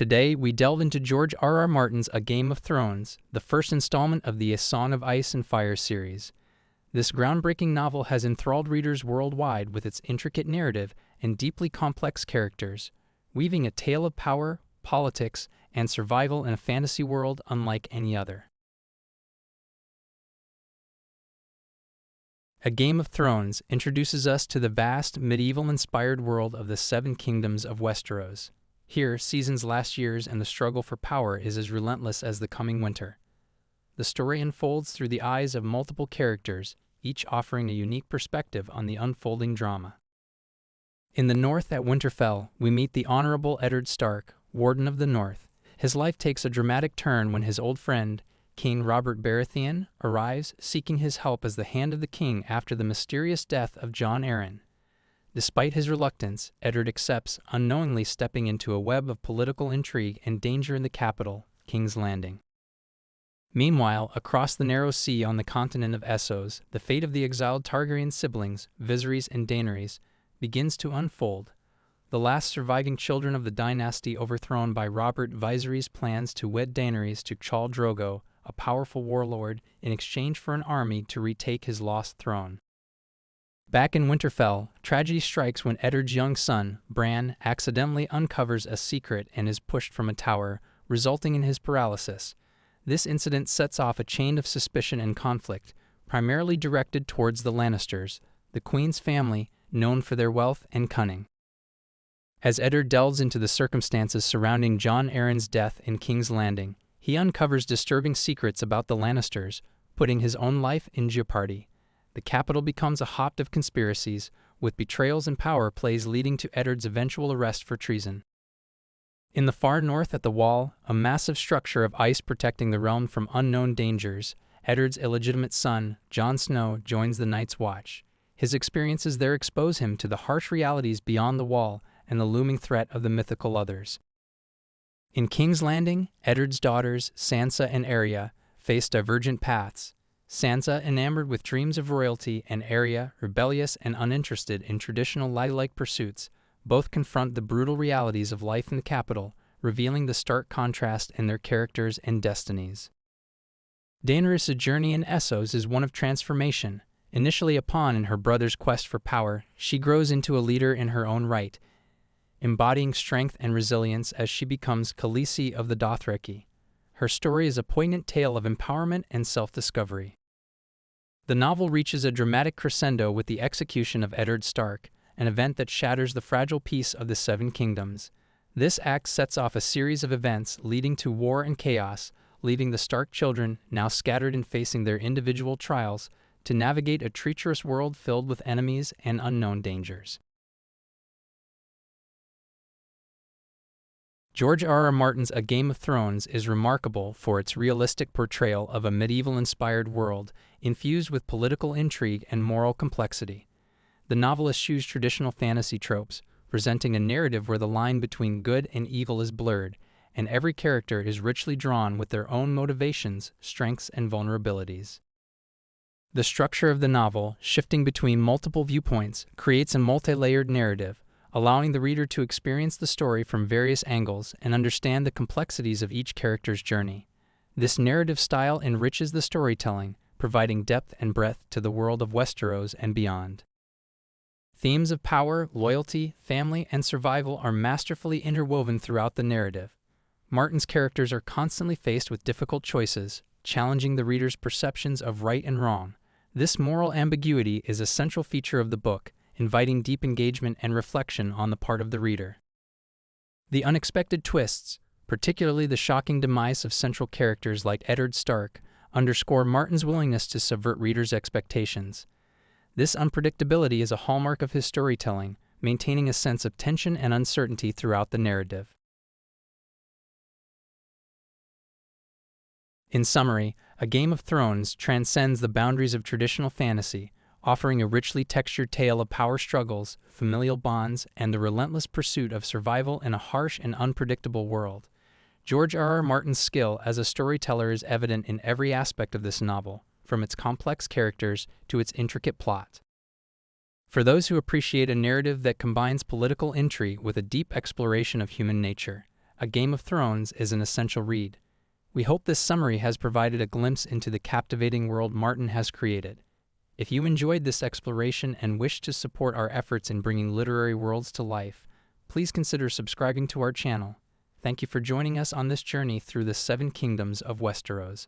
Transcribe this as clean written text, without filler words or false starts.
Today, we delve into George R.R. Martin's A Game of Thrones, the first installment of the A Song of Ice and Fire series. This groundbreaking novel has enthralled readers worldwide with its intricate narrative and deeply complex characters, weaving a tale of power, politics, and survival in a fantasy world unlike any other. A Game of Thrones introduces us to the vast, medieval-inspired world of the Seven Kingdoms of Westeros. Here, seasons last years and the struggle for power is as relentless as the coming winter. The story unfolds through the eyes of multiple characters, each offering a unique perspective on the unfolding drama. In the north at Winterfell, we meet the Honorable Eddard Stark, Warden of the North. His life takes a dramatic turn when his old friend, King Robert Baratheon, arrives seeking his help as the hand of the king after the mysterious death of Jon Arryn. Despite his reluctance, Eddard accepts, unknowingly stepping into a web of political intrigue and danger in the capital, King's Landing. Meanwhile, across the narrow sea on the continent of Essos, the fate of the exiled Targaryen siblings, Viserys and Daenerys, begins to unfold. The last surviving children of the dynasty overthrown by Robert Viserys plans to wed Daenerys to Khal Drogo, a powerful warlord, in exchange for an army to retake his lost throne. Back in Winterfell, tragedy strikes when Eddard's young son, Bran, accidentally uncovers a secret and is pushed from a tower, resulting in his paralysis. This incident sets off a chain of suspicion and conflict, primarily directed towards the Lannisters, the Queen's family, known for their wealth and cunning. As Eddard delves into the circumstances surrounding Jon Arryn's death in King's Landing, he uncovers disturbing secrets about the Lannisters, putting his own life in jeopardy. The capital becomes a hotbed of conspiracies, with betrayals and power plays leading to Eddard's eventual arrest for treason. In the far north at the Wall, a massive structure of ice protecting the realm from unknown dangers, Eddard's illegitimate son, Jon Snow, joins the Night's Watch. His experiences there expose him to the harsh realities beyond the Wall and the looming threat of the mythical others. In King's Landing, Eddard's daughters, Sansa and Arya, face divergent paths. Sansa, enamored with dreams of royalty, and Arya, rebellious and uninterested in traditional ladylike pursuits, both confront the brutal realities of life in the capital, revealing the stark contrast in their characters and destinies. Daenerys' journey in Essos is one of transformation. Initially a pawn in her brother's quest for power, she grows into a leader in her own right, embodying strength and resilience as she becomes Khaleesi of the Dothraki. Her story is a poignant tale of empowerment and self-discovery. The novel reaches a dramatic crescendo with the execution of Eddard Stark, an event that shatters the fragile peace of the Seven Kingdoms. This act sets off a series of events leading to war and chaos, leaving the Stark children, now scattered and facing their individual trials, to navigate a treacherous world filled with enemies and unknown dangers. George R.R. Martin's A Game of Thrones is remarkable for its realistic portrayal of a medieval-inspired world, infused with political intrigue and moral complexity. The novel eschews traditional fantasy tropes, presenting a narrative where the line between good and evil is blurred, and every character is richly drawn with their own motivations, strengths, and vulnerabilities. The structure of the novel, shifting between multiple viewpoints, creates a multi-layered narrative, allowing the reader to experience the story from various angles and understand the complexities of each character's journey. This narrative style enriches the storytelling, providing depth and breadth to the world of Westeros and beyond. Themes of power, loyalty, family, and survival are masterfully interwoven throughout the narrative. Martin's characters are constantly faced with difficult choices, challenging the reader's perceptions of right and wrong. This moral ambiguity is a central feature of the book, inviting deep engagement and reflection on the part of the reader. The unexpected twists, particularly the shocking demise of central characters like Eddard Stark, underscore Martin's willingness to subvert readers' expectations. This unpredictability is a hallmark of his storytelling, maintaining a sense of tension and uncertainty throughout the narrative. In summary, A Game of Thrones transcends the boundaries of traditional fantasy, offering a richly textured tale of power struggles, familial bonds, and the relentless pursuit of survival in a harsh and unpredictable world. George R.R. Martin's skill as a storyteller is evident in every aspect of this novel, from its complex characters to its intricate plot. For those who appreciate a narrative that combines political intrigue with a deep exploration of human nature, A Game of Thrones is an essential read. We hope this summary has provided a glimpse into the captivating world Martin has created. If you enjoyed this exploration and wish to support our efforts in bringing literary worlds to life, please consider subscribing to our channel. Thank you for joining us on this journey through the 7 kingdoms of Westeros.